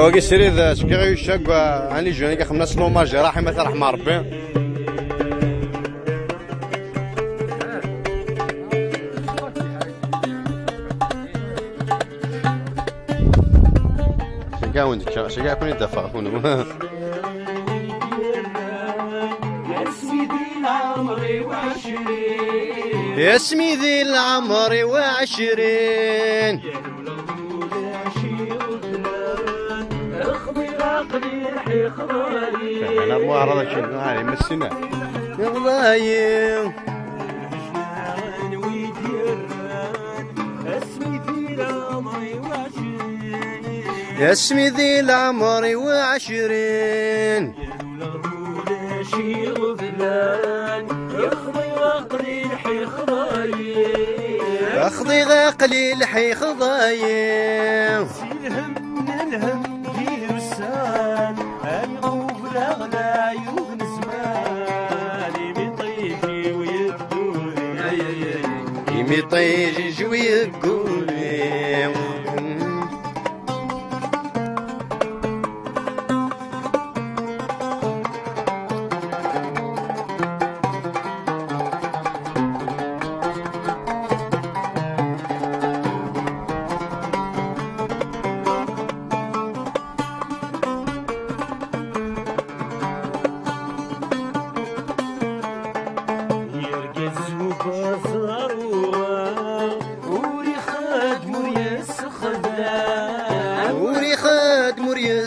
واقي سريد شكي يشاق اني جوني كخمنا سلو ماجي رحمة رحمة ربي شكا وندك شكا كون يدافع كون يا اسمي ذي العمر وعشرين انا مو عرضك شنو هاي مسنا يغضايم يا اسمي ذي العمر وعشرين اخضي غاقلي الحي خضايم سيلهم من الهم دير السان الغوب الاغلى يغن زمان يمطيجي ويقولي يمطيجي ويقولي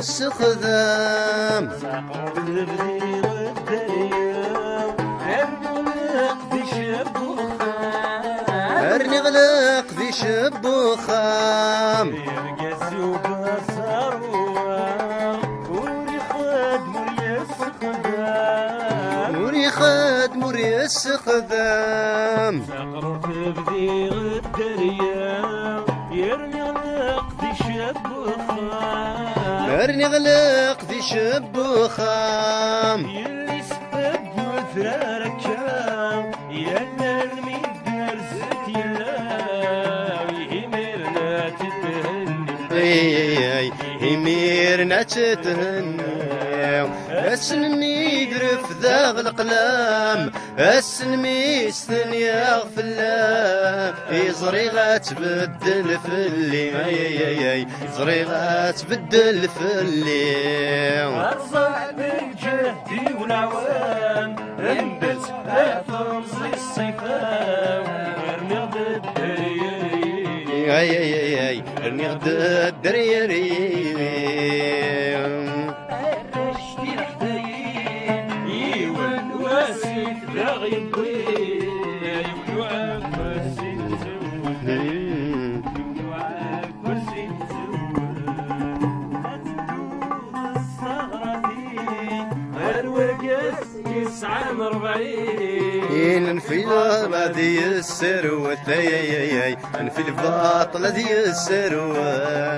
السخذام ارني غلق ذي شبوخام وري خاد مري السخذام سقرف بذي الدريا يرني غلق ذي شبوخام ارني غلق ذي شبوخام يلي سبب وثرارك يلا المدر زت يلا يهمرنا تتهني يهمرنا تتهني اسلمي يدرف ذا القلام اسلمي الثانية فلام يزري غاتبدل في اللي يزري غاتبدل في اللي الصعب الجهدي والعوام انبت افرز الصفا ورني غد الدريري ارني غد الدريري في الباب ذي السروة في الباطل ذي السروة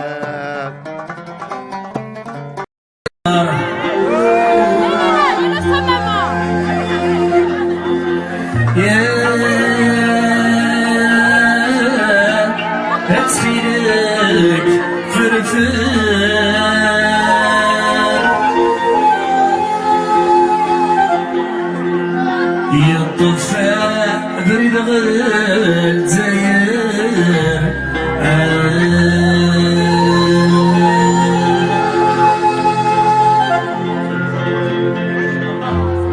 يطفى بريد غل زين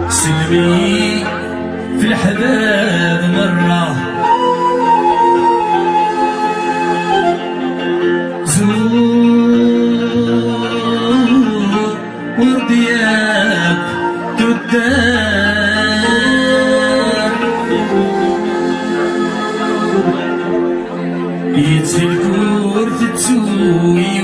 سلمي في الحباب مرة زور وردياب تدار يتسلكور تتسوي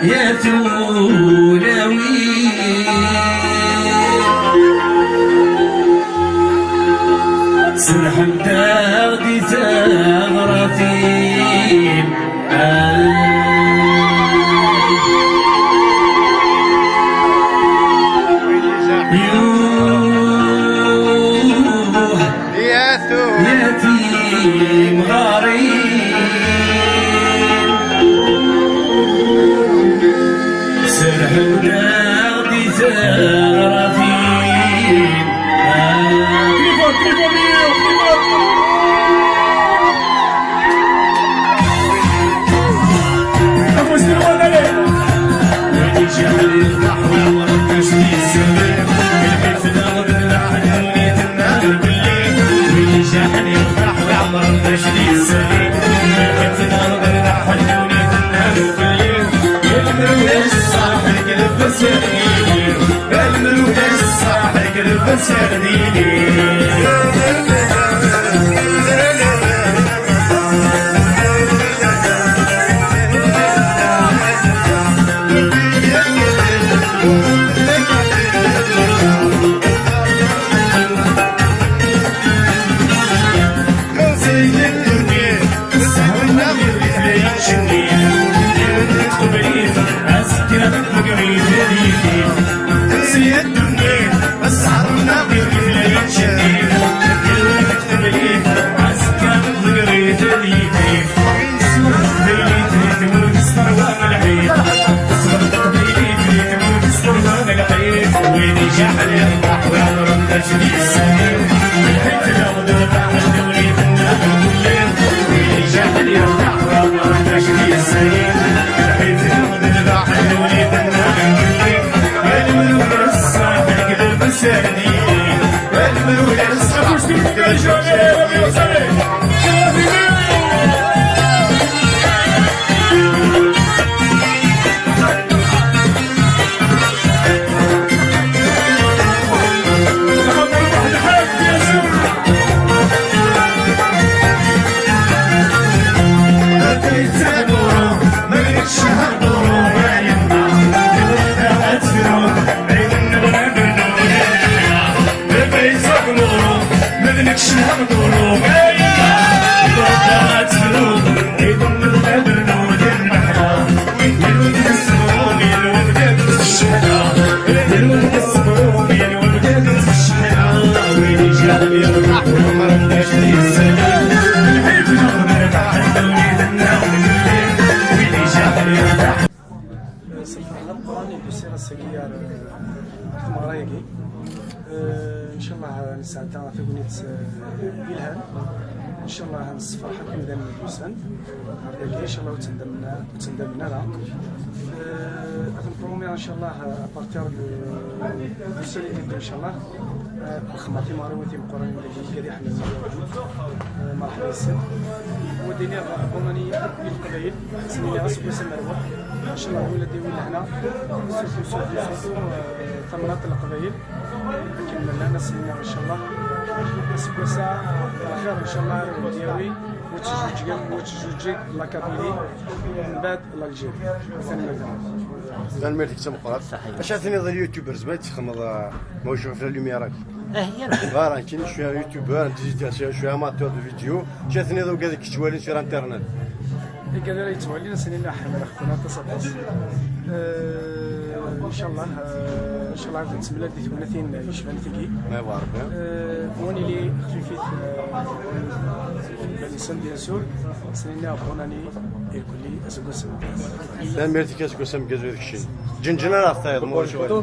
يا تولوي سرحم تاغدي ثغرتين يوح يتيم غريب سرح وداغدي زغرتين تليفون ويني جعل النحو وركش لي السلام الحيف ناخذ الرحل وليت النهار بالليل ويني جعل النحو وركش لي السلام الحيف ناخذ الرحل وليت النهار بالليل المروج الصاحي قلب سرديني المروج الصاحي قلب سرديني ويني جعل النحو وركش لي السلام الحيف ناخذ الرحل وليت النهار بالليل ويني جعل النحو وركش لي السلام الحيف ناخذ الرحل وليت النهار بالليل الملوك الصاحي قلب سرديني الملوك الصاحي قلب سرديني ان شاء الله نساعدها في اغنيه الهام ان شاء الله نصفر حتى مدام البوسان ان شاء الله وتندمنا لها غنبرومي ان شاء الله ابارتير السنه ان شاء الله خماتي ماروتي مقرنين اللي كادي حنا مرحبا السن ودينا بوناني القبائل سمينا راسك وسم الروح ان شاء الله ولادي ولا هنا سوسو ثمرات القبائل كنا لنا سمينا ان شاء الله سكوسا خير ان شاء الله ديالي وتزوجي لاكابيلي من بعد لاجيري ثاني ميرتك تمقرات اش عرفتني ذا اليوتيوبرز ما تخمض ما وشوف في اللوميراك غير كاين شويه يوتيوبر تجي شويه اماتور دو فيديو جاتني ذوك هذيك توالي في الانترنت كذا يتولي سنين حمر اختنا تصدق ان شاء الله ان شاء الله تسمى لدي ثلاثين يشبه ثقي ما بعرف واني لي خفيفيت الانسان بيان سور سنين بوناني يقول لي اسكو سم ثاني ميرتك اسكو سم كازو داك الشيء جنجنا راه طاير